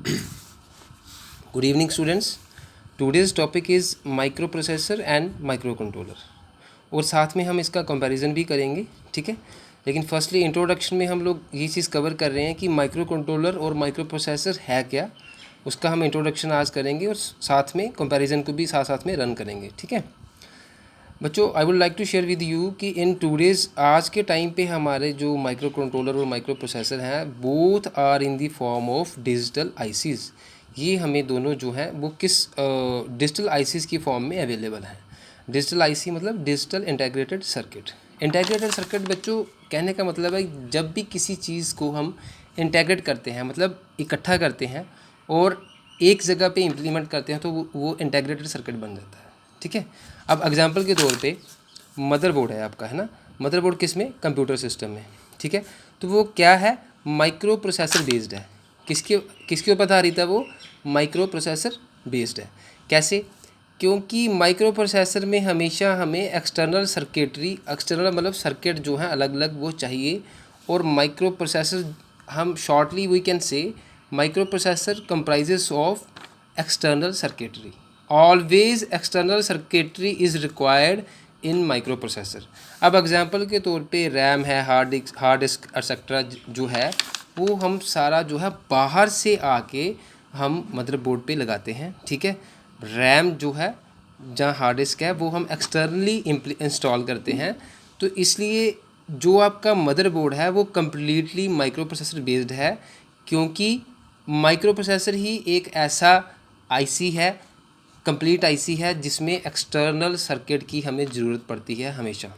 Good evening students. Today's topic is micro processor and micro controller, और साथ में हम इसका कंपैरिजन भी करेंगे, ठीक है। लेकिन फर्स्टली इंट्रोडक्शन में हम लोग ये चीज़ कवर कर रहे हैं कि माइक्रो कंट्रोलर और माइक्रो प्रोसेसर है क्या, उसका हम इंट्रोडक्शन आज करेंगे और साथ में कंपैरिजन को भी साथ साथ में रन करेंगे, ठीक है बच्चों। I would like to share with you कि इन टूडेज़ आज के टाइम पे हमारे जो माइक्रो कंट्रोलर और माइक्रो प्रोसेसर हैं both are in the form of digital ICs. ये हमें दोनों जो हैं वो किस डिजिटल आईसीज़ की फॉर्म में अवेलेबल हैं। डिजिटल आईसी मतलब digital integrated circuit. Integrated circuit बच्चों कहने का मतलब है जब भी किसी चीज़ को हम इंटीग्रेट करते हैं, मतलब इकट्ठा करते हैं और एक जगह पे इम्प्लीमेंट करते हैं, तो वो इंटीग्रेटेड सर्किट बन जाता है, ठीक है। अब एग्जांपल के तौर पे मदरबोर्ड है आपका, है ना। मदरबोर्ड किस में? कंप्यूटर सिस्टम में, ठीक है। तो वो क्या है? माइक्रो प्रोसेसर बेस्ड है। किसके किसके ऊपर आधारित है वो? माइक्रो प्रोसेसर बेस्ड है। कैसे? क्योंकि माइक्रो प्रोसेसर में हमेशा हमें एक्सटर्नल सर्किटरी, एक्सटर्नल मतलब सर्किट जो है अलग अलग वो चाहिए। और माइक्रो प्रोसेसर हम shortly we can say microprocessor comprises of external circuitry. Always external circuitry is required in microprocessor. अब एग्जांपल के तौर पे रैम है, हार्ड डिस्क एक्सेट्रा जो है वो हम सारा जो है बाहर से आके हम मदरबोर्ड पे लगाते हैं, ठीक है। रैम जो है जहाँ हार्ड डिस्क है वो हम एक्सटर्नली इंस्टॉल करते हैं। तो इसलिए जो आपका मदरबोर्ड है वो कम्प्लीटली माइक्रो प्रोसेसर बेस्ड है, क्योंकि माइक्रो प्रोसेसर ही एक ऐसा आईसी है, कंप्लीट आईसी है जिसमें एक्सटर्नल सर्किट की हमें ज़रूरत पड़ती है हमेशा,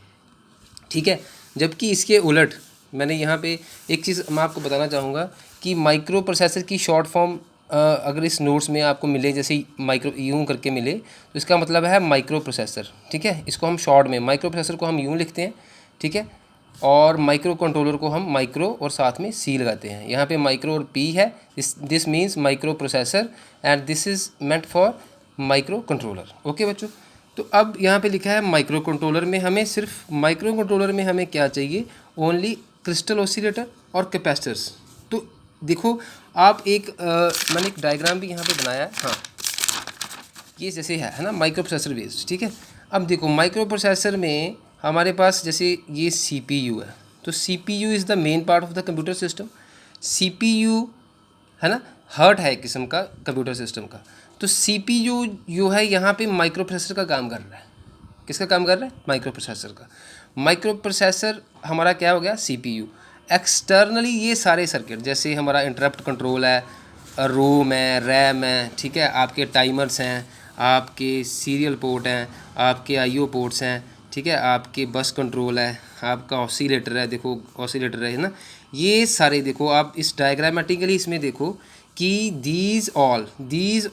ठीक है। जबकि इसके उलट मैंने यहाँ पे एक चीज़ मैं आपको बताना चाहूँगा कि माइक्रो प्रोसेसर की शॉर्ट फॉर्म अगर इस नोट्स में आपको मिले, जैसे माइक्रो यूँ करके मिले, तो इसका मतलब है माइक्रो प्रोसेसर, ठीक है। इसको हम शॉर्ट में माइक्रो प्रोसेसर को हम यूँ लिखते हैं, ठीक है। और माइक्रो कंट्रोलर को हम माइक्रो और साथ में सी लगाते हैं। यहाँ पे माइक्रो और पी है, this means micro processor and this is meant for micro controller. Okay बच्चों, तो अब यहाँ पे लिखा है माइक्रो कंट्रोलर में हमें सिर्फ माइक्रो कंट्रोलर में हमें क्या चाहिए? ओनली क्रिस्टल ऑसिलेटर और कैपेसिटर्स। तो देखो आप मैंने एक डायग्राम भी यहाँ पे बनाया है, हाँ ये जैसे है ना, माइक्रो प्रोसेसर बेस्ड, ठीक है। अब देखो माइक्रो प्रोसेसर में हमारे पास जैसे ये सीपीयू है, तो CPU is the main part of the computer system. CPU है ना, हार्ट है एक किस्म का कंप्यूटर सिस्टम का। तो सीपीयू जो है यहाँ पे माइक्रो प्रोसेसर का काम कर रहा है। किसका काम कर रहा है? माइक्रो प्रोसेसर का। माइक्रो प्रोसेसर हमारा क्या हो गया? सीपीयू। एक्सटर्नली ये सारे सर्किट जैसे हमारा इंटरप्ट कंट्रोल है, रोम है, रैम है, ठीक है, आपके टाइमर्स हैं, आपके सीरियल पोर्ट हैं, आपके आईओ पोर्ट्स हैं, ठीक है, आपके बस कंट्रोल है, आपका ऑसिलेटर है, देखो ऑसिलेटर है ना। ये सारे देखो आप इस डायग्रामेटिकली इसमें देखो कि दीज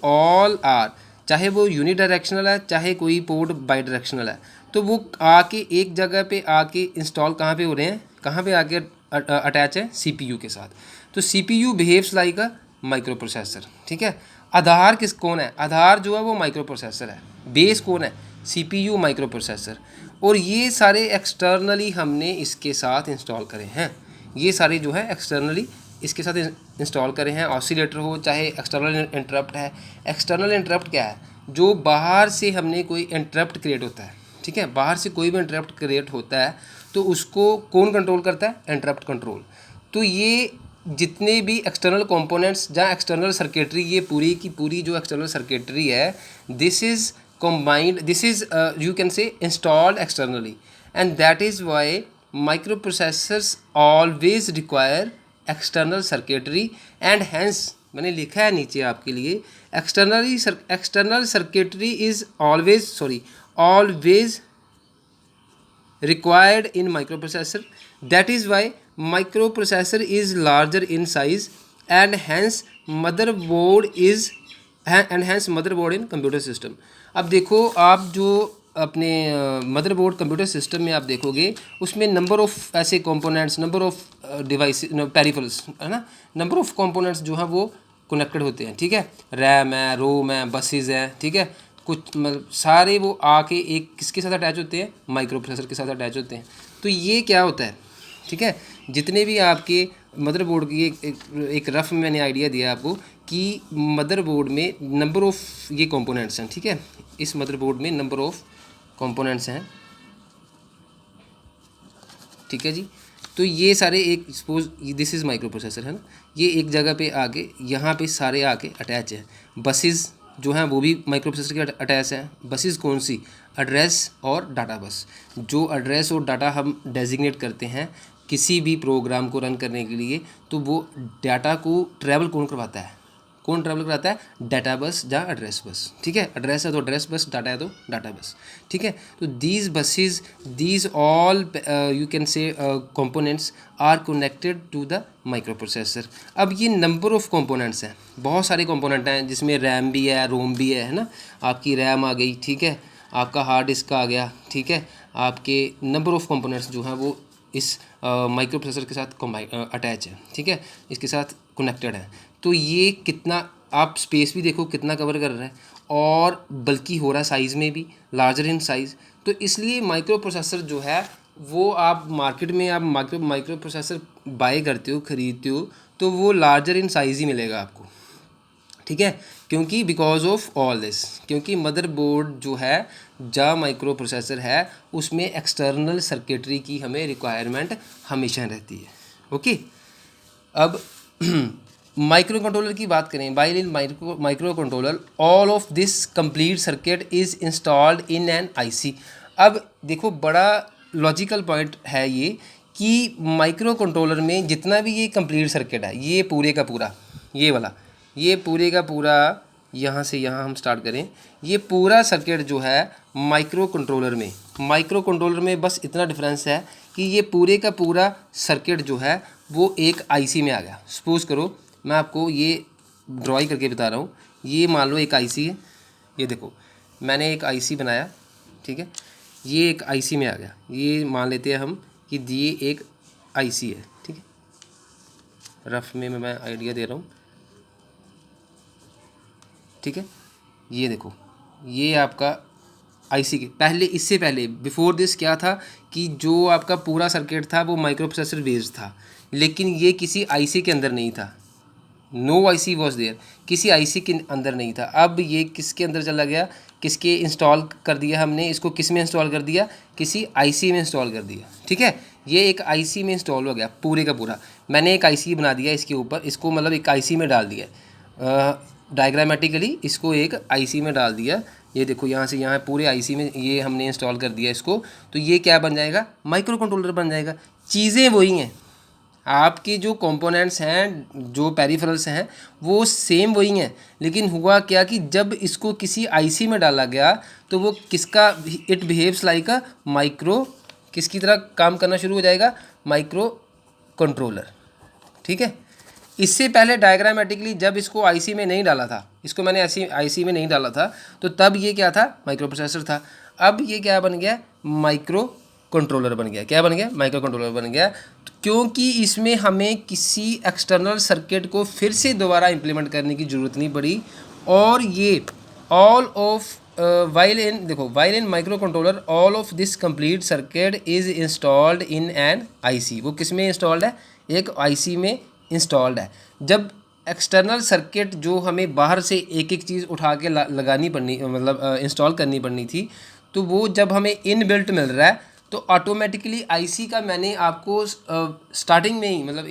ऑल आर, चाहे वो यूनी डायरेक्शनल है चाहे कोई पोर्ट बाई डायरेक्शनल है, तो वो आके एक जगह पे आके इंस्टॉल कहाँ पे हो रहे हैं, कहाँ पे आके अटैच है? सीपीयू के साथ। तो CPU behaves like a micro processor, ठीक है। आधार कौन है? आधार जो है वो माइक्रो प्रोसेसर है। बेस कौन है? CPU micro processor. और ये सारे एक्सटर्नली हमने इसके साथ इंस्टॉल करे हैं। ये सारे जो है एक्सटर्नली इसके साथ इंस्टॉल करे हैं। ऑसिलेटर हो चाहे एक्सटर्नल इंटरप्ट है। एक्सटर्नल इंटरप्ट क्या है? जो बाहर से हमने कोई इंटरप्ट क्रिएट होता है, ठीक है, बाहर से कोई भी इंटरप्ट क्रिएट होता है तो उसको कौन कंट्रोल करता है? Interrupt control. तो ये जितने भी एक्सटर्नल कंपोनेंट्स जहाँ एक्सटर्नल सर्किटरी, ये पूरी की पूरी जो एक्सटर्नल सर्किटरी है, this is combined, this is you can say installed externally, and that is why microprocessors always require external circuitry, and hence मैंने लिखा है नीचे आपके लिए external circuitry is always required in microprocessor. That is why microprocessor is larger in size and hence motherboard in computer system. अब देखो आप जो अपने मदरबोर्ड कंप्यूटर सिस्टम में आप देखोगे उसमें नंबर ऑफ़ ऐसे components, number of device peripherals, है ना, नंबर ऑफ़ कंपोनेंट्स जो हैं वो कनेक्टेड होते हैं, ठीक है। रैम है, रोम है, बसेस है, ठीक है, कुछ मतलब सारे वो आके एक किसके साथ अटैच होते हैं? माइक्रो प्रोसेसर के साथ अटैच होते हैं। तो ये क्या होता है, ठीक है, जितने भी आपके मदरबोर्ड की एक रफ में मैंने आइडिया दिया आपको कि मदरबोर्ड में नंबर ऑफ़ ये कंपोनेंट्स हैं, ठीक है। इस मदरबोर्ड में नंबर ऑफ़ कंपोनेंट्स हैं, ठीक है जी। तो ये सारे एक suppose this is micro processor है ना, ये एक जगह पे आके यहाँ पे सारे आके अटैच है। बसेस जो हैं वो भी माइक्रो प्रोसेसर के अटैच हैं। बसेस कौन सी, एड्रेस और डाटा बस। जो एड्रेस और डाटा हम डेजिग्नेट करते हैं किसी भी प्रोग्राम को रन करने के लिए, तो वो डाटा को ट्रैवल कौन करवाता है, कौन ट्रैवल कराता है, डाटा बस या एड्रेस बस, ठीक है। एड्रेस है तो एड्रेस बस, डाटा है तो डाटा बस, ठीक है। तो these buses, these all you can say components are connected to the microprocessor. अब ये नंबर ऑफ़ कंपोनेंट्स हैं, बहुत सारे कंपोनेंट हैं जिसमें रैम भी है, रोम भी है ना। आपकी रैम आ गई, ठीक है, आपका हार्ड डिस्क आ गया, ठीक है। आपके नंबर ऑफ़ कंपोनेंट्स जो हैं वो इस माइक्रो प्रोसेसर के साथ अटैच है, ठीक है, इसके साथ कनेक्टेड है। तो ये कितना, आप स्पेस भी देखो कितना कवर कर रहा है, और बल्कि हो रहा है साइज़ में भी लार्जर इन साइज़। तो इसलिए माइक्रो प्रोसेसर जो है वो आप मार्केट में आप माइक्रो प्रोसेसर बाय करते हो, ख़रीदते हो, तो वो लार्जर इन साइज़ ही मिलेगा आपको, ठीक है। क्योंकि बिकॉज ऑफ ऑल दिस, क्योंकि मदरबोर्ड जो है जा माइक्रो प्रोसेसर है उसमें एक्सटर्नल सर्किटरी की हमें रिक्वायरमेंट हमेशा रहती है। ओके, अब माइक्रो कंट्रोलर की बात करें, while in micro controller all of this complete circuit is installed in an IC. अब देखो बड़ा लॉजिकल पॉइंट है ये कि माइक्रो कंट्रोलर में जितना भी ये कंप्लीट सर्किट है, ये पूरे का पूरा, ये वाला, ये पूरे का पूरा, यहाँ से यहाँ हम स्टार्ट करें, ये पूरा सर्किट जो है माइक्रो कंट्रोलर में बस इतना डिफरेंस है कि ये पूरे का पूरा सर्किट जो है वो एक आईसी में आ गया। सपोज़ करो मैं आपको ये ड्राइंग करके बता रहा हूँ, ये मान लो एक आईसी है, ये देखो मैंने एक आईसी बनाया, ठीक है, ये एक आईसी में आ गया। ये मान लेते हैं हम कि ये एक आईसी है, ठीक है, रफ में मैं आइडिया दे रहा हूँ, ठीक है। ये देखो ये आपका आईसी के पहले, इससे पहले बिफोर दिस क्या था कि जो आपका पूरा सर्किट था वो माइक्रो प्रोसेसर बेस्ड था, लेकिन ये किसी आईसी के अंदर नहीं था। नो आईसी वॉज देयर, किसी आईसी के अंदर नहीं था। अब ये किसके अंदर चला गया, किसके इंस्टॉल कर दिया हमने इसको, किस में इंस्टॉल कर दिया, किसी आईसी में इंस्टॉल कर दिया, ठीक है। ये एक आईसी में इंस्टॉल हो गया पूरे का पूरा। मैंने एक आईसी बना दिया इसके ऊपर, इसको मतलब एक आईसी में डाल दिया, डायग्रामेटिकली इसको एक आईसी में डाल दिया। ये देखो यहाँ से यहाँ पूरे आईसी में ये हमने इंस्टॉल कर दिया इसको, तो ये क्या बन जाएगा, माइक्रो कंट्रोलर बन जाएगा। चीज़ें वही हैं, आपके जो कंपोनेंट्स हैं, जो पेरिफेरल्स हैं वो सेम वही हैं, लेकिन हुआ क्या कि जब इसको किसी आईसी में डाला गया तो वो किसका, it behaves like a micro, किसकी तरह काम करना शुरू हो जाएगा, माइक्रो कंट्रोलर, ठीक है। इससे पहले डायग्रामेटिकली जब इसको आईसी में नहीं डाला था, इसको मैंने ऐसी आईसी में नहीं डाला था, तो तब ये क्या था, माइक्रो प्रोसेसर था। अब ये क्या बन गया, माइक्रो कंट्रोलर बन गया। क्या बन गया, माइक्रो कंट्रोलर बन गया, क्योंकि इसमें हमें किसी एक्सटर्नल सर्किट को फिर से दोबारा इंप्लीमेंट करने की ज़रूरत नहीं पड़ी। और ये all of while in micro controller all of this complete circuit is installed in an IC. वो किस में इंस्टॉल्ड है, एक आईसी में इंस्टॉल्ड है। जब एक्सटर्नल सर्किट जो हमें बाहर से एक एक चीज़ उठा के लगानी पड़नी, मतलब इंस्टॉल करनी पड़नी थी, तो वो जब हमें इन बिल्ट मिल रहा है तो ऑटोमेटिकली आईसी का मैंने आपको स्टार्टिंग में ही, मतलब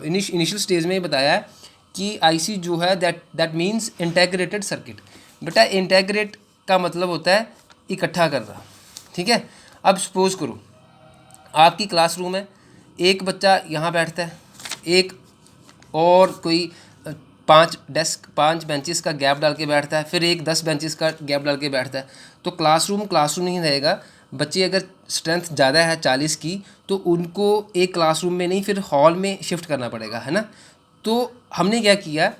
इनिशियल स्टेज में ही बताया है कि आईसी जो है दैट मीन्स इंटेग्रेटेड सर्किट। बेटा इंटेग्रेट का मतलब होता है इकट्ठा करना, ठीक है। अब सपोज करो आपकी क्लासरूम है, एक बच्चा यहाँ बैठता है, एक और कोई 5 बेंचेस का गैप डाल के बैठता है, फिर एक 10 बेंचेस का गैप डाल के बैठता है। तो क्लासरूम ही रहेगा। बच्चे अगर स्ट्रेंथ ज़्यादा है 40 की, तो उनको एक क्लासरूम में नहीं फिर हॉल में शिफ्ट करना पड़ेगा, है ना। तो हमने क्या किया,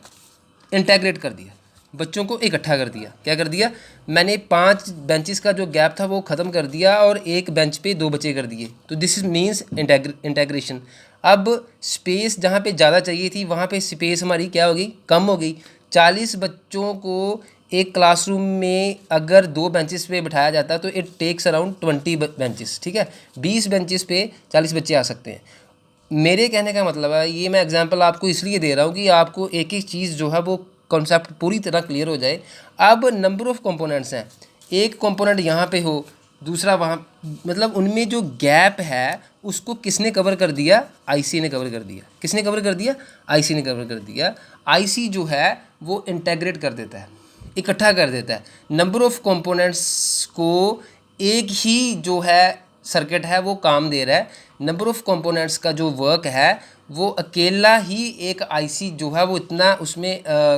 इंटेग्रेट कर दिया, बच्चों को इकट्ठा कर दिया। क्या कर दिया, मैंने 5 बेंचेस का जो गैप था वो ख़त्म कर दिया और एक बेंच पे 2 बच्चे कर दिए। तो दिस इज मीन्स इंटेग्रेशन। अब स्पेस जहाँ पे ज़्यादा चाहिए थी वहाँ पे स्पेस हमारी क्या हो गई, कम हो गई। 40 बच्चों को एक क्लासरूम में अगर 2 बेंचेस पे बिठाया जाता तो इट टेक्स अराउंड 20 बेंचेस, ठीक है। 20 बेंचेस पे 40 बच्चे आ सकते हैं। मेरे कहने का मतलब है, ये मैं एग्जांपल आपको इसलिए दे रहा हूँ कि आपको एक एक चीज़ जो है वो कॉन्सेप्ट पूरी तरह क्लियर हो जाए। अब नंबर ऑफ़ कंपोनेंट्स हैं, एक कंपोनेंट यहाँ पे हो, दूसरा वहाँ, मतलब उनमें जो गैप है उसको किसने कवर कर दिया? आईसी ने कवर कर दिया। किसने कवर कर दिया? आईसी ने कवर कर दिया। आईसी जो है वो इंटेग्रेट कर देता है, इकट्ठा कर देता है। नंबर ऑफ़ कंपोनेंट्स को एक ही जो है सर्किट है वो काम दे रहा है। नंबर ऑफ़ कंपोनेंट्स का जो वर्क है वो अकेला ही एक आईसी जो है वो इतना उसमें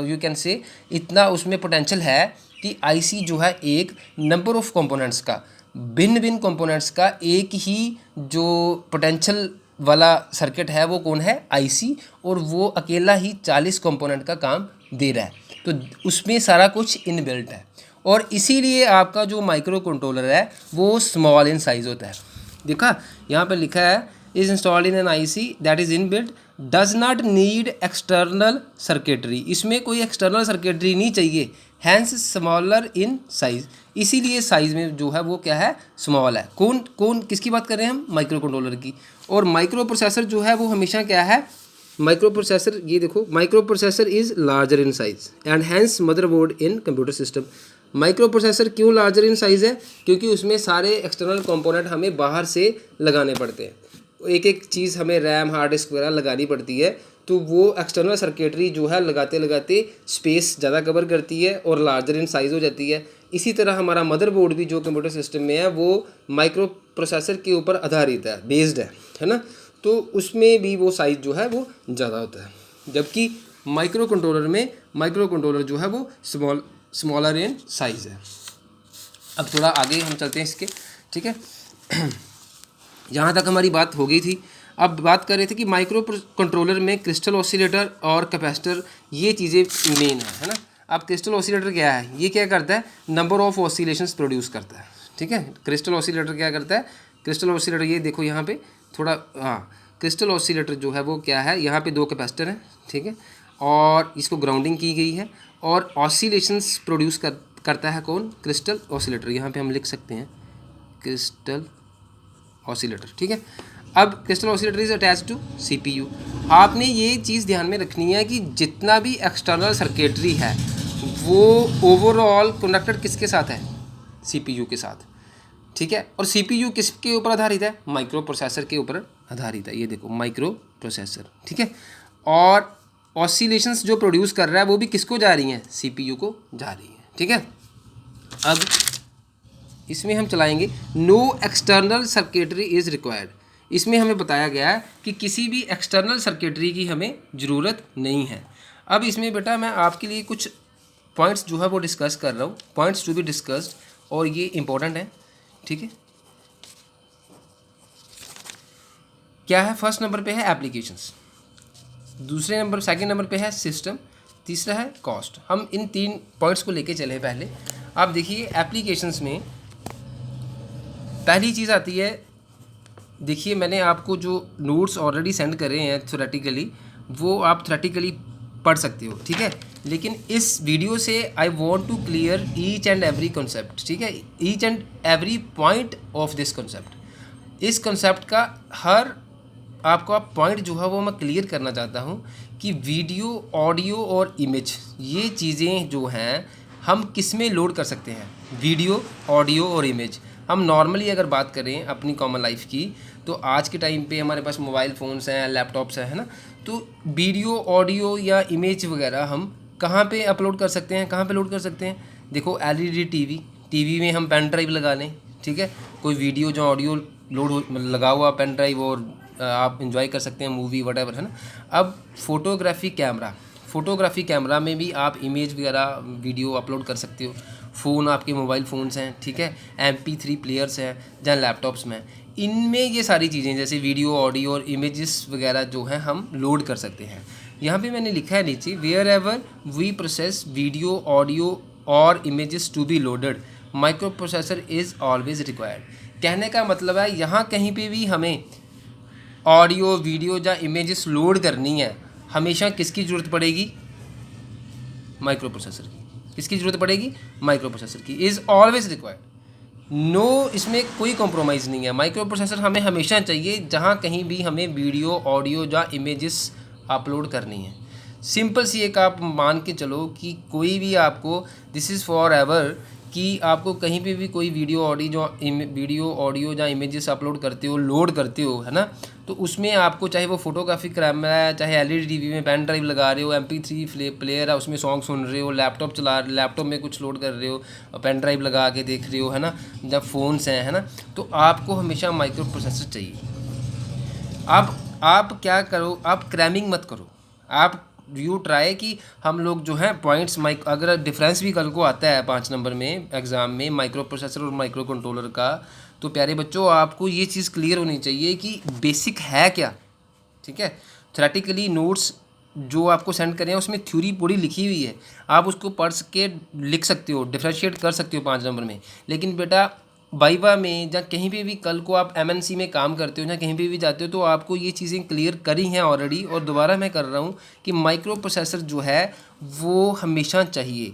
यू कैन से इतना उसमें पोटेंशियल है कि आईसी जो है एक नंबर ऑफ़ कंपोनेंट्स का, भिन्न भिन्न कंपोनेंट्स का एक ही जो पोटेंशियल वाला सर्किट है वो कौन है? आईसी। और वो अकेला ही 40 कंपोनेंट का काम दे रहा है, तो उसमें सारा कुछ इनबिल्ट है। और इसीलिए आपका जो माइक्रो कंट्रोलर है वो स्मॉल इन साइज़ होता है। देखा यहाँ पर लिखा है is installed in an IC that is inbuilt, does not need external circuitry. इसमें कोई एक्सटर्नल सर्किटरी नहीं चाहिए, हैंस स्मॉलर इन साइज़। इसीलिए साइज़ में जो है वो क्या है? स्मॉल है। कौन कौन किसकी बात कर रहे हैं हम? माइक्रो कंट्रोलर की। और माइक्रो प्रोसेसर जो है वो हमेशा क्या है? माइक्रो प्रोसेसर, ये देखो, micro processor is larger in size and hence motherboard in computer system. Microprocessor क्यों लार्जर इन साइज़ है? क्योंकि उसमें सारे एक्सटर्नल कंपोनेंट हमें बाहर से लगाने पड़ते हैं। एक एक चीज़ हमें रैम, हार्ड डिस्क वगैरह लगानी पड़ती है, तो वो एक्सटर्नल सर्किटरी जो है लगाते लगाते स्पेस ज़्यादा कवर करती है और लार्जर इन साइज़ हो जाती है। इसी तरह हमारा मदरबोर्ड भी जो कंप्यूटर सिस्टम में है वो माइक्रो प्रोसेसर के ऊपर आधारित है, बेस्ड है ना। तो उसमें भी वो साइज़ जो है वो ज़्यादा होता है, जबकि माइक्रो कंट्रोलर में माइक्रो कंट्रोलर जो है वो स्मॉलर इन साइज़ है। अब थोड़ा आगे हम चलते हैं इसके, ठीक है। यहाँ तक हमारी बात हो गई थी। अब बात कर रहे थे कि माइक्रो कंट्रोलर में क्रिस्टल ऑसिलेटर और कैपेसिटर ये चीज़ें मेन है ना। अब क्रिस्टल ऑसिलेटर क्या है? ये क्या करता है? नंबर ऑफ ऑसिलेशंस प्रोड्यूस करता है, ठीक है। क्रिस्टल ऑसिलेटर क्या करता है? क्रिस्टल ऑसिलेटर, ये देखो यहाँ पे थोड़ा, हाँ, क्रिस्टल ऑसिलेटर जो है वो क्या है? यहाँ पे दो कैपेसिटर हैं, ठीक है, और इसको ग्राउंडिंग की गई है और ऑसिलेशंस प्रोड्यूस करता है कौन? Crystal oscillator. यहाँ पे हम लिख सकते हैं क्रिस्टल ऑसिलेटर, ठीक है। अब crystal oscillator is attach to CPU. आपने ये चीज़ ध्यान में रखनी है कि जितना भी एक्सटर्नल सर्किटरी है वो ओवरऑल कनेक्टेड किसके साथ है? सीपीयू के साथ, ठीक है। और सीपीयू किसके ऊपर आधारित है? माइक्रो प्रोसेसर के ऊपर आधारित है। ये देखो माइक्रो प्रोसेसर, ठीक है। और ऑसिलेशंस जो प्रोड्यूस कर रहा है वो भी किसको जा रही हैं? सीपीयू को जा रही हैं, ठीक है। अब इसमें हम चलाएंगे no external circuitry is required. इसमें हमें बताया गया है कि किसी भी एक्सटर्नल सर्किटरी की हमें ज़रूरत नहीं है। अब इसमें बेटा मैं आपके लिए कुछ पॉइंट्स जो है वो डिस्कस कर रहा हूँ, पॉइंट्स टू बी डिस्कस्ड, और ये इंपॉर्टेंट है, ठीक है। क्या है? फर्स्ट नंबर पे है एप्लीकेशंस, दूसरे नंबर सेकंड नंबर पे है सिस्टम, तीसरा है कॉस्ट। हम इन तीन पॉइंट्स को लेके चले। पहले आप देखिए एप्लीकेशंस में पहली चीज़ आती है, देखिए मैंने आपको जो नोट्स ऑलरेडी सेंड करे हैं थ्योरेटिकली, वो आप थ्योरेटिकली पढ़ सकते हो, ठीक है। लेकिन इस वीडियो से I want to clear each and every concept, ठीक है, each and every point of this concept. इस कॉन्सेप्ट का हर आपका पॉइंट जो है वो मैं क्लियर करना चाहता हूँ कि वीडियो, ऑडियो और इमेज, ये चीज़ें जो हैं हम किस में लोड कर सकते हैं? वीडियो, ऑडियो और इमेज। हम नॉर्मली अगर बात करें अपनी कॉमन लाइफ की, तो आज के टाइम पे हमारे पास मोबाइल फ़ोन्स हैं, लैपटॉप्स हैं, है ना। तो वीडियो, ऑडियो या इमेज वगैरह हम कहाँ पे अपलोड कर सकते हैं? कहाँ पे लोड कर सकते हैं? देखो एलईडी टीवी में हम पेन ड्राइव लगा लें, ठीक है, कोई वीडियो जो ऑडियो लोड हो लगा हुआ पेन ड्राइव, और आप इंजॉय कर सकते हैं मूवी वटेवर, है ना। अब फोटोग्राफी कैमरा में भी आप इमेज वगैरह वीडियो अपलोड कर सकते हो। फ़ोन, आपके मोबाइल फ़ोन्स हैं, ठीक है, MP3 प्लेयर्स हैं जहाँ लैपटॉप्स में, इनमें ये सारी चीज़ें जैसे वीडियो, ऑडियो और इमेजेस वगैरह जो हैं हम लोड कर सकते हैं। यहाँ पे मैंने लिखा है नीचे, wherever we process video, audio और images to be loaded, micro processor is always required. कहने का मतलब है यहाँ कहीं पे भी हमें ऑडियो, वीडियो या इमेजेस लोड करनी है, हमेशा किसकी ज़रूरत पड़ेगी? माइक्रो प्रोसेसर की। किसकी ज़रूरत पड़ेगी? माइक्रो प्रोसेसर की। इज़ ऑलवेज रिक्वायर्ड, नो, इसमें कोई कॉम्प्रोमाइज़ नहीं है। माइक्रो प्रोसेसर हमें हमेशा चाहिए जहाँ कहीं भी हमें वीडियो, ऑडियो या इमेजेस अपलोड करनी है। सिंपल सी एक आप मान के चलो कि कोई भी आपको, दिस इज़ फॉर एवर, कि आपको कहीं पे भी कोई वीडियो ऑडियो या इमेजेस अपलोड करते हो, लोड करते हो, है ना, तो उसमें आपको चाहे वो फोटोग्राफिक कैमरा है, चाहे एलईडी टीवी में पेन ड्राइव लगा रहे हो, MP3 प्लेयर है उसमें सॉन्ग सुन रहे हो, लैपटॉप में कुछ लोड कर रहे हो, पेन ड्राइव लगा के देख रहे हो, है ना, जब फ़ोन्स हैं, है ना, तो आपको हमेशा माइक्रो प्रोसेसर चाहिए। आप क्या करो, आप क्रैमिंग मत करो। आप यू ट्राई कि हम लोग जो है पॉइंट्स अगर डिफरेंस भी कल को आता है 5 नंबर में एग्ज़ाम में माइक्रो प्रोसेसर और माइक्रो कंट्रोलर का, तो प्यारे बच्चों आपको ये चीज़ क्लियर होनी चाहिए कि बेसिक है क्या। ठीक है, थ्योरेटिकली नोट्स जो आपको सेंड करें उसमें थ्योरी पूरी लिखी हुई है, आप उसको पढ़ के लिख सकते हो, डिफ्रेंशिएट कर सकते हो 5 नंबर में। लेकिन बेटा वाइवा में या कहीं पे भी कल को आप MNC में काम करते हो या कहीं पे भी जाते हो तो आपको ये चीज़ें क्लियर करी हैं ऑलरेडी, और दोबारा मैं कर रहा हूँ कि माइक्रो प्रोसेसर जो है वो हमेशा चाहिए।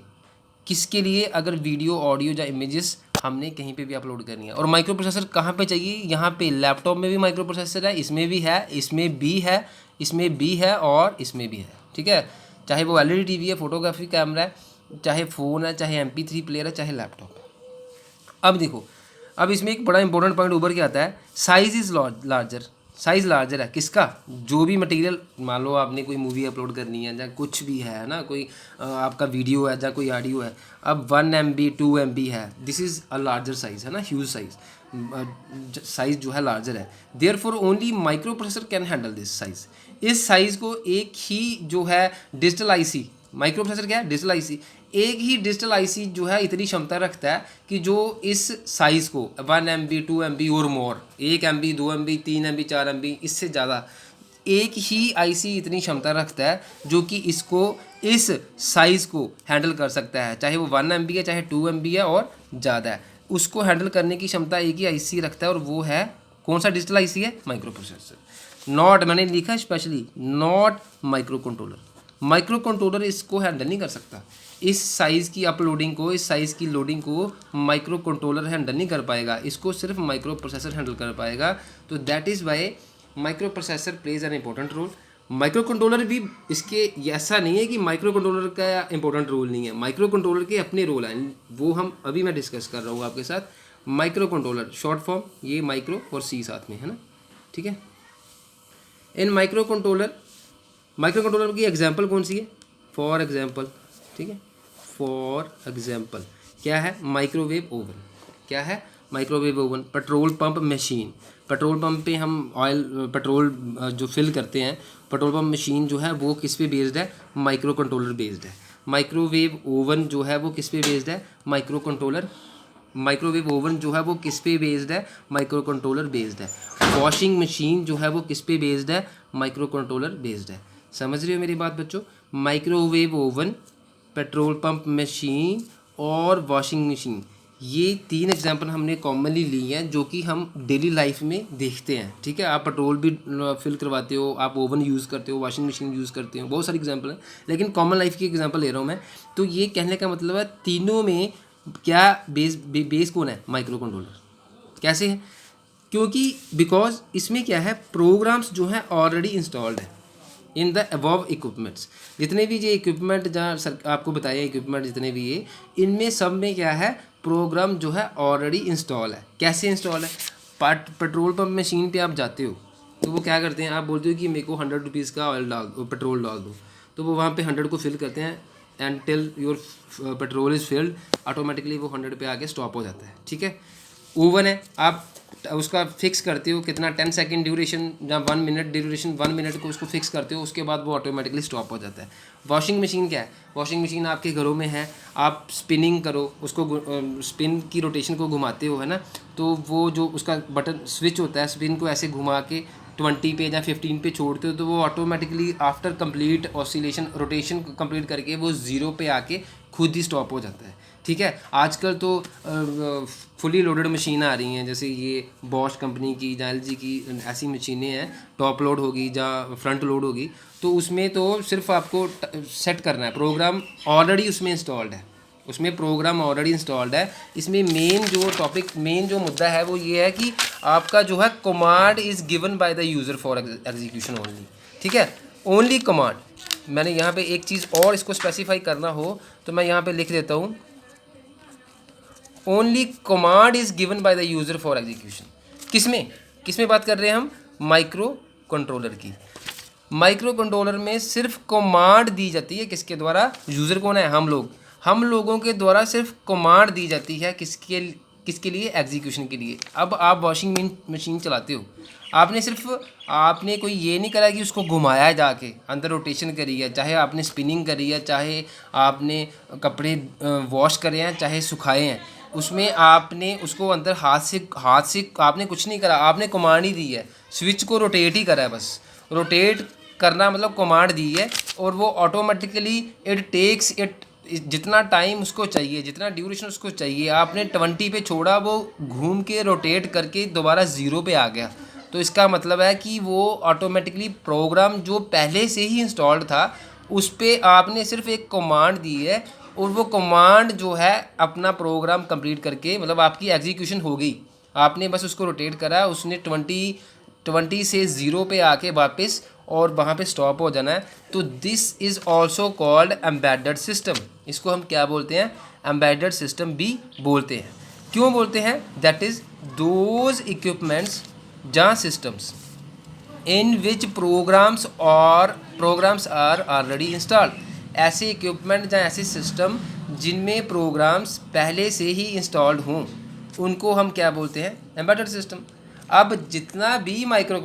किसके लिए? अगर वीडियो, ऑडियो या इमेजेस हमने कहीं पे भी अपलोड करनी है। और माइक्रो प्रोसेसर कहाँ पे चाहिए? यहाँ पे लैपटॉप में भी माइक्रो प्रोसेसर है, इसमें भी है, इसमें भी है, इसमें भी है और इसमें भी है। ठीक है, चाहे वो एलईडी टीवी है, फोटोग्राफी कैमरा है, चाहे फ़ोन है, चाहे MP3 प्लेयर है, चाहे लैपटॉप है। अब देखो, अब इसमें एक बड़ा इंपॉर्टेंट पॉइंट उभर के आता है, size is larger. Size larger है किसका? जो भी मटेरियल, मान लो आपने कोई मूवी अपलोड करनी है या कुछ भी है ना, कोई आपका वीडियो है या कोई ऑडियो है, अब 1 MB 2 MB है, this is a larger size, है ना, ह्यूज साइज़ जो है लार्जर है। Therefore only microprocessor can handle this size. इस साइज़ को एक ही जो है डिजिटल IC, माइक्रो प्रोसेसर क्या है? Digital IC। एक ही डिजिटल IC जो है इतनी क्षमता रखता है कि जो इस साइज़ को 1 MB 2 MB और मोर, 1 MB 2 MB 3 MB 4 MB इससे ज़्यादा, एक ही IC इतनी क्षमता रखता है जो कि इसको, इस साइज़ को हैंडल कर सकता है, चाहे वो 1 MB है, चाहे 2 MB है और ज़्यादा है, उसको हैंडल करने की क्षमता एक ही IC रखता है, और वो है कौन सा डिजिटल IC है? Micro processor. नॉट, मैंने लिखा specially, not micro controller. Micro controller इसको हैंडल नहीं कर सकता। इस साइज़ की अपलोडिंग को, इस साइज़ की लोडिंग को माइक्रो कंट्रोलर हैंडल नहीं कर पाएगा, इसको सिर्फ माइक्रो प्रोसेसर हैंडल कर पाएगा। तो that is why microprocessor plays an important role. Microcontroller भी इसके, ऐसा नहीं है कि माइक्रो कंट्रोलर का इंपॉर्टेंट रोल नहीं है, माइक्रो कंट्रोलर के अपने रोल हैं, वो हम अभी मैं डिस्कस कर रहा हूँ आपके साथ। माइक्रो कंट्रोलर शॉर्ट फॉर्म, ये माइक्रो और C साथ में है ना, ठीक है। इन माइक्रो कंट्रोलर की एग्जांपल कौन सी है? फॉर एग्जांपल, ठीक है, फॉर एग्जांपल क्या है? Microwave oven. क्या है? Microwave oven. Petrol pump machine, petrol pump पे हम पेट्रोल जो फिल करते हैं, पेट्रोल पंप मशीन जो है वो किस पे बेस्ड है? माइक्रो कंट्रोलर बेस्ड है। माइक्रोवेव ओवन जो है वो किस पे बेस्ड है? Micro controller. माइक्रोवेव ओवन जो है वो किस पे बेस्ड है? माइक्रो कंट्रोलर बेस्ड है। वॉशिंग मशीन जो है वो किस पे बेस्ड है? माइक्रो कंट्रोलर बेस्ड है। समझ रहे हो मेरी बात बच्चों? Microwave oven, petrol pump machine और वॉशिंग मशीन, ये 3 एग्जांपल हमने कॉमनली ली हैं जो कि हम डेली लाइफ में देखते हैं। ठीक है, आप पेट्रोल भी फिल करवाते हो, आप ओवन यूज़ करते हो, वॉशिंग मशीन यूज़ करते हो, बहुत सारी एग्जांपल हैं, लेकिन कॉमन लाइफ की एग्जांपल ले रहा हूँ मैं। तो ये कहने का मतलब है तीनों में क्या बेस कौन है? Micro controller. कैसे है? क्योंकि बिकॉज इसमें क्या है, प्रोग्राम्स जो हैं ऑलरेडी इंस्टॉल्ड है इन द अबव इक्विपमेंट्स। जितने भी ये इक्विपमेंट जहाँ आपको बताया, इक्विपमेंट जितने भी ये, इनमें सब में क्या है, प्रोग्राम जो है ऑलरेडी इंस्टॉल है। कैसे इंस्टॉल है? पेट्रोल पंप मशीन पे आप जाते हो तो वो क्या करते हैं, आप बोलते हो कि मेरे को 100 रुपीज़ का ऑयल डाल दो, पेट्रोल डाल दो, तो वो वहाँ पे 100 को फिल करते हैं and till your petrol is filled, automatically वो 100 पे आके स्टॉप हो जाता है। ठीक है। ओवन है, आप उसका फिक्स करते हो कितना, 10 सेकेंड ड्यूरेशन या 1 मिनट ड्यूरेशन, 1 मिनट को उसको फिक्स करते हो, उसके बाद वो ऑटोमेटिकली स्टॉप हो जाता है। वॉशिंग मशीन क्या है? वॉशिंग मशीन आपके घरों में है, आप स्पिनिंग करो, उसको स्पिन की रोटेशन को घुमाते हो, है ना, तो वो जो उसका बटन स्विच होता है, स्पिन को ऐसे घुमा के 20 पे या 15 पे छोड़ते हो तो वो automatically after complete oscillation, rotation complete करके वो 0 पे आके खुद ही स्टॉप हो जाता है। ठीक है। आजकल तो फुली लोडेड मशीन आ रही हैं, जैसे ये बॉश कंपनी की या LG की ऐसी मशीनें हैं, टॉप लोड होगी या फ्रंट लोड होगी, तो उसमें तो सिर्फ आपको सेट करना है, प्रोग्राम ऑलरेडी उसमें इंस्टॉल्ड है। उसमें प्रोग्राम ऑलरेडी इंस्टॉल्ड है। इसमें मेन जो मुद्दा है वो ये है कि आपका जो है command is given by the user for execution only, ठीक है, ओनली कमांड। मैंने यहाँ पे एक चीज़ और इसको स्पेसिफाई करना हो तो मैं यहाँ पे लिख देता हूँ, only command is given by the user for execution. किसमें बात कर रहे हैं हम? माइक्रो कंट्रोलर की। माइक्रो कंट्रोलर में सिर्फ कमांड दी जाती है, किसके द्वारा? यूज़र कौन है? हम लोगों के द्वारा सिर्फ कमांड दी जाती है, किसके लिए? एग्जीक्यूशन के लिए। अब आप वॉशिंग मशीन चलाते हो, आपने कोई ये नहीं करा कि उसको घुमाया जाके अंदर रोटेशन करी है, चाहे आपने स्पिनिंग करी है, चाहे आपने कपड़े वॉश करे हैं, चाहे सुखाए हैं, उसमें आपने उसको अंदर हाथ से आपने कुछ नहीं करा, आपने कमांड ही दी है, स्विच को रोटेट ही करा है, बस रोटेट करना मतलब कमांड दी है, और वो ऑटोमेटिकली इट टेक्स इट, जितना टाइम उसको चाहिए, जितना ड्यूरेशन उसको चाहिए, आपने 20 पे छोड़ा, वो घूम के रोटेट करके दोबारा 0 पे आ गया। तो इसका मतलब है कि वो ऑटोमेटिकली प्रोग्राम जो पहले से ही इंस्टॉल्ड था उस पर आपने सिर्फ एक कमांड दी है, और वो कमांड जो है अपना प्रोग्राम कंप्लीट करके, मतलब आपकी एग्जीक्यूशन हो गई, आपने बस उसको रोटेट करा, उसने 20 से 0 पे आके वापस और वहाँ पे स्टॉप हो जाना है। तो this is also called embedded system. इसको हम क्या बोलते हैं? एम्बेडेड सिस्टम भी बोलते हैं। क्यों बोलते हैं? दैट इज़ दोज इक्विपमेंट्स या systems in which programs are already installed. ऐसे इक्विपमेंट या ऐसे सिस्टम जिनमें प्रोग्राम्स पहले से ही इंस्टॉल्ड हों, उनको हम क्या बोलते हैं? Embedded system. अब जितना भी माइक्रो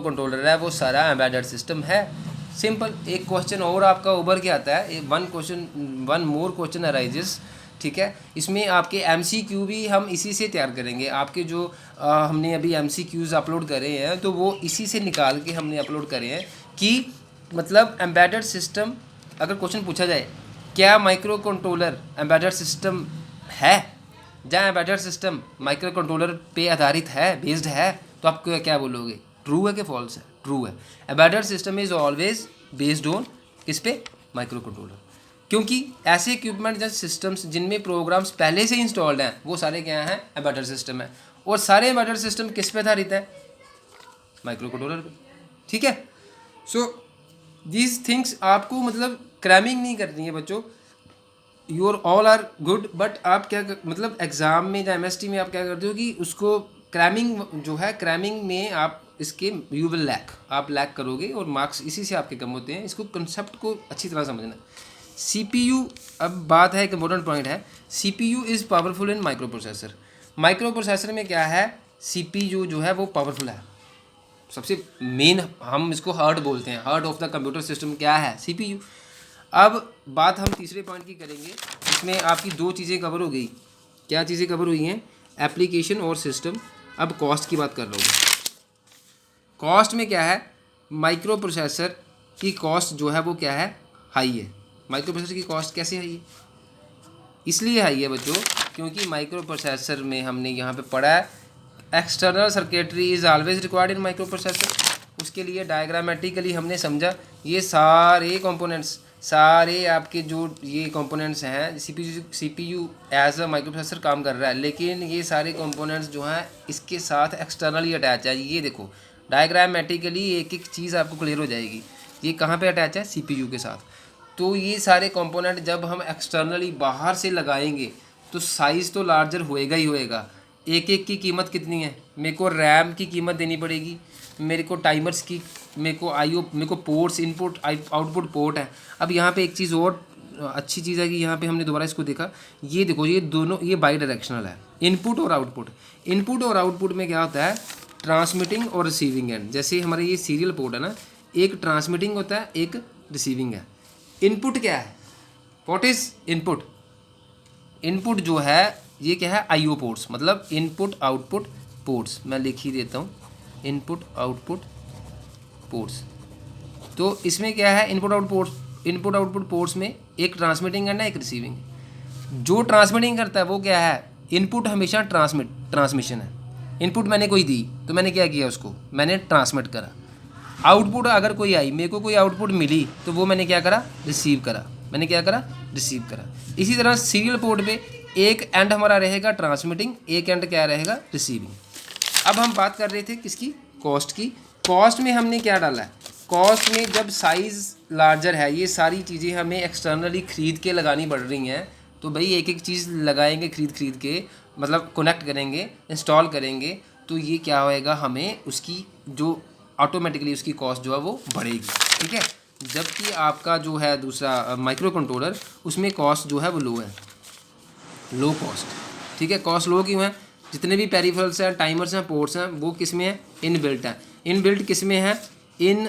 कंट्रोलर है वो सारा एम्बेडेड सिस्टम है। सिंपल। एक क्वेश्चन और आपका उभर के आता है, वन मोर क्वेश्चन अराइजेस, ठीक है। इसमें आपके MCQ भी हम इसी से तैयार करेंगे। आपके जो हमने अभी MCQs अपलोड करे हैं तो वो इसी से निकाल के हमने अपलोड करे हैं कि मतलब एम्बेडेड सिस्टम, अगर क्वेश्चन पूछा जाए क्या माइक्रो कंट्रोलर एम्बेडेड सिस्टम है, या एम्बेडेड सिस्टम माइक्रो कंट्रोलर पे आधारित है, बेस्ड है, तो आप क्या बोलोगे? ट्रू है कि फॉल्स है? ट्रू है। Embedded system is always based on किस पे? Micro controller. क्योंकि ऐसे इक्विपमेंट या सिस्टम्स जिनमें प्रोग्राम्स पहले से इंस्टॉल्ड हैं वो सारे क्या हैं? एम्बेडेड सिस्टम है। और सारे एम्बेडेड सिस्टम किस पे आधारित है? माइक्रो कंट्रोलर पे, ठीक है। सो दीज थिंग्स आपको मतलब क्रैमिंग नहीं करनी है बच्चों, your all are good, but आप क्या मतलब एग्ज़ाम में या MST में आप क्या करते हो कि उसको क्रैमिंग जो है, क्रैमिंग में आप इसके यू विल लैक, आप लैक करोगे और मार्क्स इसी से आपके कम होते हैं। इसको कंसेप्ट को अच्छी तरह समझना। CPU, अब बात है, एक इम्पोर्टेंट पॉइंट है, CPU is powerful in micro processor. Micro processor में क्या है? CPU जो है वो पावरफुल है, सबसे मेन, हम इसको हार्ट बोलते हैं, heart of the computer system क्या है? CPU। अब बात हम तीसरे पॉइंट की करेंगे, इसमें आपकी 2 चीज़ें कवर हो गई। क्या चीज़ें कवर हुई हैं? एप्लीकेशन और सिस्टम। अब कॉस्ट की बात कर रहा हूँ। कॉस्ट में क्या है? माइक्रो प्रोसेसर की कॉस्ट जो है वो क्या है? हाई है। माइक्रो प्रोसेसर की कॉस्ट कैसे हाई है? इसलिए हाई है बच्चों क्योंकि माइक्रो प्रोसेसर में हमने यहाँ पे पढ़ा है external circuitry is always required in micro processor. उसके लिए डायग्रामेटिकली हमने समझा, ये सारे कंपोनेंट्स, सारे आपके जो ये कंपोनेंट्स हैं, CPU as a microprocessor काम कर रहा है, लेकिन ये सारे कंपोनेंट्स जो हैं इसके साथ एक्सटर्नली अटैच है। ये देखो डायग्रामेटिकली एक एक चीज़ आपको क्लियर हो जाएगी। ये कहाँ पे अटैच है? CPU के साथ। तो ये सारे कंपोनेंट जब हम एक्सटर्नली बाहर से लगाएंगे तो साइज़ तो लार्जर होएगा ही होएगा। एक एक की कीमत कितनी है? मेरे को रैम की कीमत देनी पड़ेगी, मेरे को टाइमर्स की, मेरे को पोर्ट्स, इनपुट आउटपुट पोर्ट है। अब यहाँ पे एक चीज़ और अच्छी चीज़ है कि यहाँ पे हमने दोबारा इसको देखा, ये देखो ये दोनों ये बाई डायरेक्शनल है, इनपुट और आउटपुट। इनपुट और आउटपुट में क्या होता है? ट्रांसमिटिंग और रिसीविंग एंड। जैसे हमारे ये सीरियल पोर्ट है ना, एक ट्रांसमिटिंग होता है, एक रिसीविंग है। इनपुट क्या है? What is input? इनपुट जो है ये क्या है? IO पोर्ट्स, मतलब इनपुट आउटपुट पोर्ट्स। मैं लिख ही देता हूँ, इनपुट आउटपुट पोर्ट्स। तो इसमें क्या है? इनपुट आउटपुट पोर्ट्स में एक ट्रांसमिटिंग एंड है, एक रिसीविंग। जो ट्रांसमिटिंग करता है वो क्या है? इनपुट हमेशा ट्रांसमिशन है। इनपुट मैंने कोई दी तो मैंने क्या किया? उसको मैंने ट्रांसमिट करा। आउटपुट अगर कोई आई, मेरे को कोई आउटपुट मिली तो वो मैंने क्या करा? रिसीव करा। मैंने क्या करा, रिसीव करा। इसी तरह सीरियल पोर्ट पे एक एंड हमारा रहेगा ट्रांसमिटिंग, एक एंड क्या रहेगा, रिसीविंग। अब हम बात कर रहे थे किसकी, कॉस्ट की। कॉस्ट में हमने क्या डाला है, कॉस्ट में जब साइज़ लार्जर है, ये सारी चीज़ें हमें एक्सटर्नली ख़रीद के लगानी पड़ रही हैं, तो भाई एक एक चीज़ लगाएंगे खरीद के, मतलब कनेक्ट करेंगे, इंस्टॉल करेंगे, तो ये क्या होएगा, हमें उसकी जो ऑटोमेटिकली उसकी कॉस्ट जो है वो बढ़ेगी, ठीक है। जबकि आपका जो है दूसरा माइक्रो कंट्रोलर, उसमें कॉस्ट जो है वो लो है, लो कॉस्ट, ठीक है। कॉस्ट लो क्यों है, जितने भी पेरिफेरल्स हैं, टाइमर्स हैं, पोर्ट्स हैं, वो किस में है, इन बिल्ट है। इन बिल्ट किस में है, इन,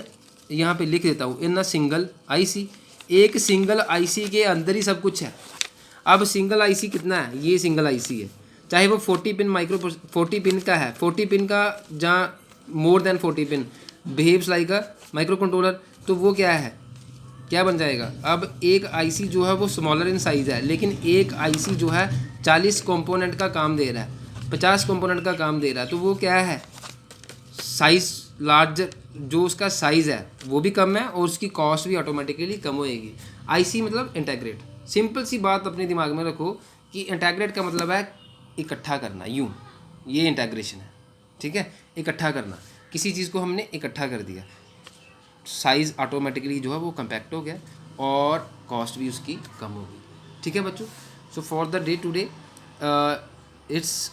यहाँ पे लिख देता हूँ, इन अ सिंगल आईसी। एक सिंगल आईसी के अंदर ही सब कुछ है। अब सिंगल आईसी कितना है, ये सिंगल आईसी है, चाहे वो 40 पिन 40 पिन का है, 40 पिन का जहाँ more than 40 pin behaves like a micro controller, तो वो क्या है, क्या बन जाएगा। अब एक आईसी जो है वो स्मॉलर इन साइज़ है, लेकिन एक आईसी जो है 40 कंपोनेंट का काम दे रहा है, 50 कंपोनेंट का काम दे रहा है, तो वो क्या है, साइज़ लार्जर, जो उसका साइज़ है वो भी कम है और उसकी कॉस्ट भी ऑटोमेटिकली कम होएगी। आईसी मतलब इंटीग्रेट। सिंपल सी बात अपने दिमाग में रखो कि इंटीग्रेट का मतलब है इकट्ठा करना, यूँ, ये इंटीग्रेशन है, ठीक है। इकट्ठा करना, किसी चीज़ को हमने इकट्ठा कर दिया, साइज़ ऑटोमेटिकली जो है वो कम्पैक्ट हो गया और कॉस्ट भी उसकी कम हो गई, ठीक है बच्चों। So for the day today it's,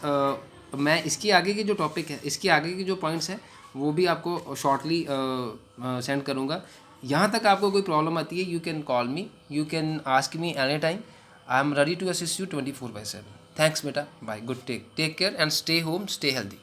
मैं इसकी आगे की जो टॉपिक है, इसकी आगे की जो पॉइंट्स हैं वो भी आपको शॉर्टली सेंड करूँगा। यहाँ तक आपको कोई प्रॉब्लम आती है, you can call me, you can ask me any time, I am ready to assist you 24/7। Thanks बेटा, bye, good take care and stay home, stay healthy.